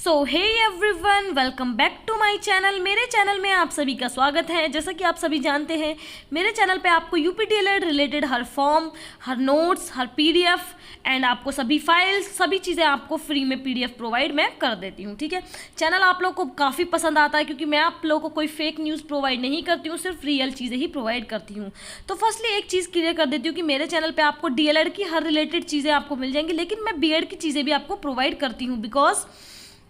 So hey everyone, welcome back to my channel. मेरे channel में आप सभी का स्वागत है। जैसा कि आप सभी जानते हैं, मेरे चैनल पे आपको यूपीटीएलएड रिलेटेड हर फॉर्म, हर नोट्स, हर पीडीएफ एंड आपको सभी फाइल्स, सभी चीज़ें आपको फ्री में पीडीएफ प्रोवाइड मैं कर देती हूँ। ठीक है, चैनल आप लोग को काफ़ी पसंद आता है क्योंकि मैं आप लोगों को कोई फेक न्यूज़ प्रोवाइड नहीं करती हूँ, सिर्फ रियल चीज़ें ही प्रोवाइड करती हूँ। तो फर्स्टली एक चीज़ क्लियर कर देती हूँ कि मेरे चैनल पर आपको डीएलएड की हर रिलेटेड चीज़ें आपको मिल जाएंगी, लेकिन मैं बीएड की चीज़ें भी आपको प्रोवाइड करती हूँ बिकॉज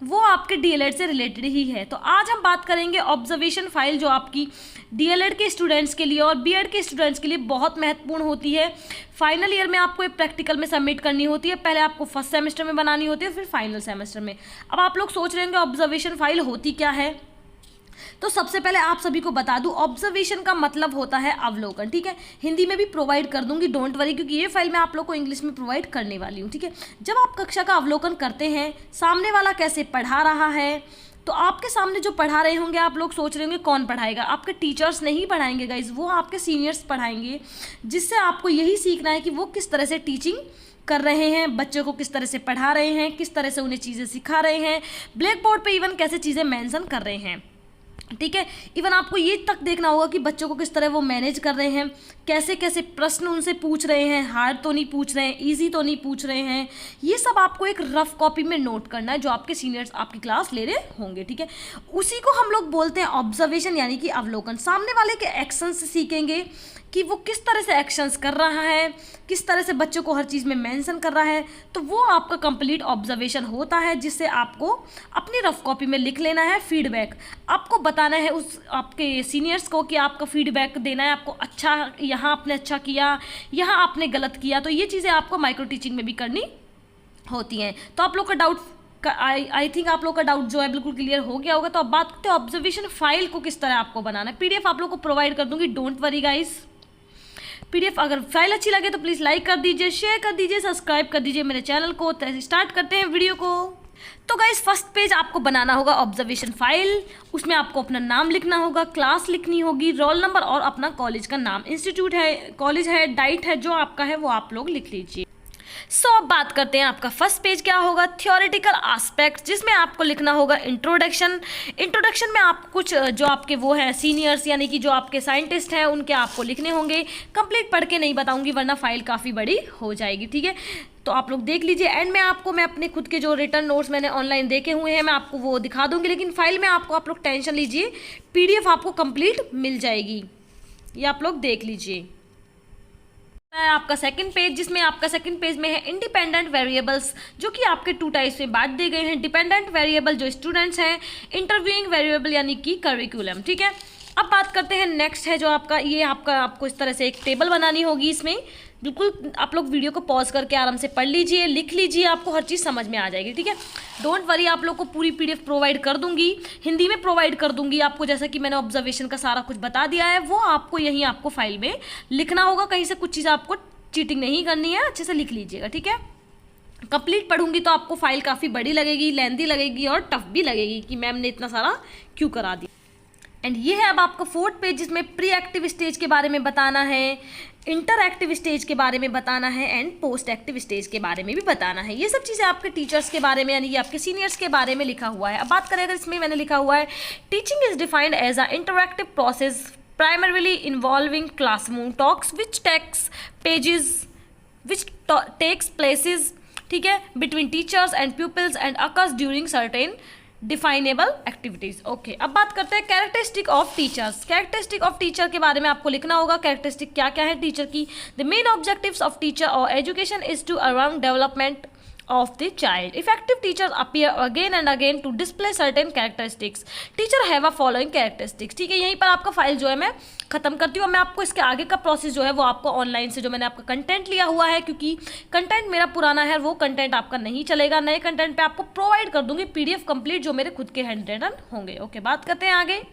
वो आपके डीएलएड से रिलेटेड ही है। तो आज हम बात करेंगे ऑब्जर्वेशन फाइल, जो आपकी डीएलएड के स्टूडेंट्स के लिए और बीएड के स्टूडेंट्स के लिए बहुत महत्वपूर्ण होती है। फाइनल ईयर में आपको एक प्रैक्टिकल में सबमिट करनी होती है। पहले आपको फर्स्ट सेमेस्टर में बनानी होती है, फिर फाइनल सेमेस्टर में। अब आप लोग सोच रहे होंगे ऑब्जर्वेशन फाइल होती क्या है। तो सबसे पहले आप सभी को बता दूं, ऑब्जर्वेशन का मतलब होता है अवलोकन। ठीक है, हिंदी में भी प्रोवाइड कर दूंगी, डोंट वरी, क्योंकि ये फाइल मैं आप लोग को इंग्लिश में प्रोवाइड करने वाली हूँ। ठीक है, जब आप कक्षा का अवलोकन करते हैं, सामने वाला कैसे पढ़ा रहा है, तो आपके सामने जो पढ़ा रहे होंगे, आप लोग सोच रहे होंगे कौन पढ़ाएगा। आपके टीचर्स नहीं पढ़ाएंगे गाइज, वो आपके सीनियर्स पढ़ाएंगे, जिससे आपको यही सीखना है कि वो किस तरह से टीचिंग कर रहे हैं, बच्चों को किस तरह से पढ़ा रहे हैं, किस तरह से उन्हें चीज़ें सिखा रहे हैं, ब्लैक बोर्ड पर इवन कैसे चीज़ें मेंशन कर रहे हैं। ठीक है, इवन आपको ये तक देखना होगा कि बच्चों को किस तरह वो मैनेज कर रहे हैं, कैसे कैसे प्रश्न उनसे पूछ रहे हैं, हार्ड तो नहीं पूछ रहे हैं, इजी तो नहीं पूछ रहे हैं। ये सब आपको एक रफ कॉपी में नोट करना है, जो आपके सीनियर्स आपकी क्लास ले रहे होंगे। ठीक है, उसी को हम लोग बोलते हैं ऑब्जर्वेशन, यानी कि अवलोकन। सामने वाले के एक्शन से सीखेंगे कि वो किस तरह से एक्शंस कर रहा है, किस तरह से बच्चों को हर चीज़ में मेंशन कर रहा है। तो वो आपका कंप्लीट ऑब्जर्वेशन होता है, जिससे आपको अपनी रफ कॉपी में लिख लेना है। फीडबैक आपको बताना है उस आपके सीनियर्स को कि आपका फीडबैक देना है आपको। अच्छा, यहाँ आपने अच्छा किया, यहाँ आपने गलत किया। तो ये चीज़ें आपको माइक्रो टीचिंग में भी करनी होती हैं। तो आप लोग का डाउट आई थिंक आप लोग का डाउट जो है बिल्कुल क्लियर हो गया होगा। तो अब बात करते हैं ऑब्जर्वेशन फाइल को किस तरह आपको बनाना है। पीडीएफ आप लोग को प्रोवाइड कर दूंगी, डोंट वरी गाइस। पीडीएफ अगर फाइल अच्छी लगे तो प्लीज़ लाइक कर दीजिए, शेयर कर दीजिए, सब्सक्राइब कर दीजिए मेरे चैनल को। तो स्टार्ट करते हैं वीडियो को। तो गाइस, फर्स्ट पेज आपको बनाना होगा ऑब्जर्वेशन फाइल। उसमें आपको अपना नाम लिखना होगा, क्लास लिखनी होगी, रोल नंबर और अपना कॉलेज का नाम, इंस्टीट्यूट है, कॉलेज है, डाइट है, जो आपका है वो आप लोग लिख लीजिए। सो अब बात करते हैं आपका फर्स्ट पेज क्या होगा। थ्योरेटिकल एस्पेक्ट, जिसमें आपको लिखना होगा इंट्रोडक्शन। इंट्रोडक्शन में आप कुछ जो आपके वो हैं सीनियर्स, यानी कि जो आपके साइंटिस्ट हैं, उनके आपको लिखने होंगे। कंप्लीट पढ़ के नहीं बताऊंगी वरना फाइल काफ़ी बड़ी हो जाएगी। ठीक है, तो आप लोग देख लीजिए। एंड में आपको मैं अपने खुद के जो रिटर्न नोट्स मैंने ऑनलाइन देखे हुए हैं, मैं आपको वो दिखा दूंगी, लेकिन फाइल में आपको आप लोग टेंशन लीजिए, पीडीएफ आपको कंप्लीट मिल जाएगी। ये आप लोग देख लीजिए। आपका सेकंड पेज, जिसमें आपका सेकंड पेज में है इंडिपेंडेंट वेरिएबल्स, जो कि आपके टू टाइप्स में बांट दिए गए हैं। डिपेंडेंट वेरिएबल जो स्टूडेंट्स हैं, इंटरव्यूइंग वेरिएबल यानी कि करिकुलम। ठीक है, अब बात करते हैं नेक्स्ट है जो आपका, ये आपको इस तरह से एक टेबल बनानी होगी। इसमें बिल्कुल आप लोग वीडियो को पॉज करके आराम से पढ़ लीजिए, लिख लीजिए, आपको हर चीज़ समझ में आ जाएगी। ठीक है, डोंट वरी, आप लोग को पूरी पीडीएफ प्रोवाइड कर दूंगी, हिंदी में प्रोवाइड कर दूंगी आपको। जैसा कि मैंने ऑब्जर्वेशन का सारा कुछ बता दिया है, वो आपको यहीं आपको फाइल में लिखना होगा। कहीं से कुछ चीज़ आपको चीटिंग नहीं करनी है, अच्छे से लिख लीजिएगा। ठीक है, कंप्लीट पढ़ूंगी तो आपको फाइल काफ़ी बड़ी लगेगी, लेंथी लगेगी और टफ भी लगेगी कि मैम ने इतना सारा क्यों करा दिया। एंड ये है अब आपका फोर्थ पेज, जिसमें प्री एक्टिव स्टेज के बारे में बताना है, इंटर एक्टिव स्टेज के बारे में बताना है एंड पोस्ट एक्टिव स्टेज के बारे में भी बताना है। ये सब चीज़ें आपके टीचर्स के बारे में, यानी कि आपके सीनियर्स के बारे में लिखा हुआ है। अब बात करें, अगर इसमें मैंने लिखा हुआ है teaching is defined as a interactive process primarily involving classroom talks which takes places, ठीक है, between teachers and pupils and occurs during certain definable activities. Okay, अब बात करते हैं characteristic of teachers. Characteristic of teacher के बारे में आपको लिखना होगा, कैरेक्टरिस्टिक क्या क्या है टीचर की। The main objectives of teacher और education is to around development of the child. Effective teachers appear again and again to display certain characteristics. Teacher have a following characteristics. ठीक है, यहीं पर आपका फाइल जो है मैं खत्म करती हूँ। मैं आपको इसके आगे का प्रोसेस जो है वो आपको ऑनलाइन से, जो मैंने आपका कंटेंट लिया हुआ है, क्योंकि कंटेंट मेरा पुराना है, वो कंटेंट आपका नहीं चलेगा। नए कंटेंट पे आपको प्रोवाइड कर दूंगी पीडीएफ कंप्लीट, जो मेरे खुद के हैंड रिटन होंगे। ओके, बात करते हैं आगे।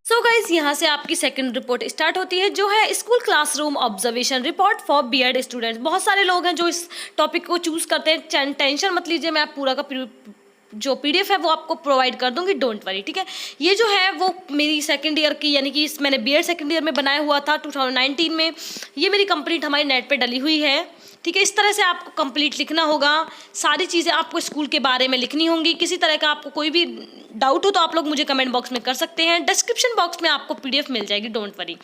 सो गाइज, यहाँ से आपकी सेकंड रिपोर्ट स्टार्ट होती है, जो है school classroom observation report for BEd students. बहुत सारे लोग हैं जो इस टॉपिक को चूज करते हैं, टेंशन मत लीजिए, मैं आप पूरा का जो पीडीएफ है वो आपको प्रोवाइड कर दूंगी, डोंट वरी। ठीक है, ये जो है वो मेरी सेकंड ईयर की, यानी कि मैंने बीएड सेकंड ईयर में बनाया हुआ था 2019 में। ये मेरी कंप्लीट हमारी नेट पे डली हुई है। ठीक है। इस तरह से आपको कंप्लीट लिखना होगा, सारी चीज़ें आपको स्कूल के बारे में लिखनी होंगी। किसी तरह का आपको कोई भी डाउट हो तो आप लोग मुझे कमेंट बॉक्स में कर सकते हैं, डिस्क्रिप्शन बॉक्स में आपको PDF मिल जाएगी, डोंट वरी।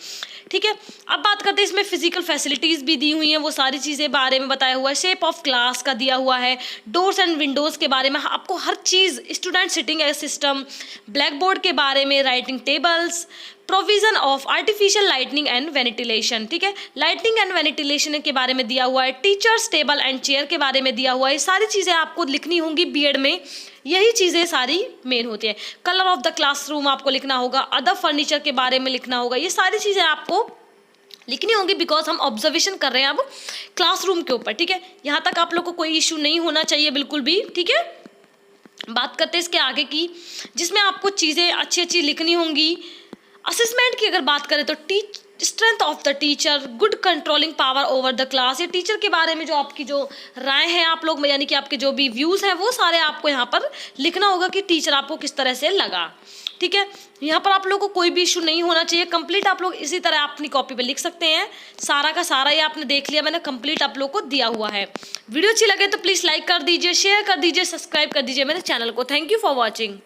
ठीक है, अब बात करते हैं इसमें फिजिकल फैसिलिटीज़ भी दी हुई हैं, वो सारी चीज़ें बारे में बताया हुआ है, शेप ऑफ क्लास का दिया हुआ है, डोर्स एंड विंडोज़ के बारे में आपको हर चीज़, student sitting system, black board के बारे में, writing tables, provision of artificial lightning and ventilation. ठीक है, लाइटनिंग एंड वेंटिलेशन के बारे में दिया हुआ है, टीचर्स टेबल एंड चेयर के बारे में दिया हुआ है। सारी चीज़ें आपको लिखनी होंगी बीएड में, यही चीज़ें सारी मेन होती है। कलर ऑफ द क्लासरूम आपको लिखना होगा, अदर फर्नीचर के बारे में लिखना होगा, ये सारी चीज़ें आपको लिखनी होंगी बिकॉज हम ऑब्जर्वेशन कर रहे हैं अब क्लासरूम के ऊपर। ठीक है, यहाँ तक आप लोग को कोई इशू नहीं होना चाहिए बिल्कुल भी। ठीक है, बात करते हैं इसके आगे की, जिसमें आपको चीज़ें अच्छी अच्छी लिखनी होंगी। असेसमेंट की अगर बात करें तो strength of the teacher, good controlling power over the class, ये टीचर के बारे में जो आपकी जो राय है आप लोग में, यानी कि आपके जो भी व्यूज़ हैं वो सारे आपको यहाँ पर लिखना होगा कि टीचर आपको किस तरह से लगा। ठीक है, यहाँ पर आप लोगों को कोई भी इशू नहीं होना चाहिए, कंप्लीट आप लोग इसी तरह अपनी कॉपी पे लिख सकते हैं। सारा का सारा ये आपने देख लिया, मैंने कंप्लीट आप लोग को दिया हुआ है। वीडियो अच्छी लगे तो प्लीज़ लाइक कर दीजिए, शेयर कर दीजिए, सब्सक्राइब कर दीजिए मेरे चैनल को। Thank you for watching.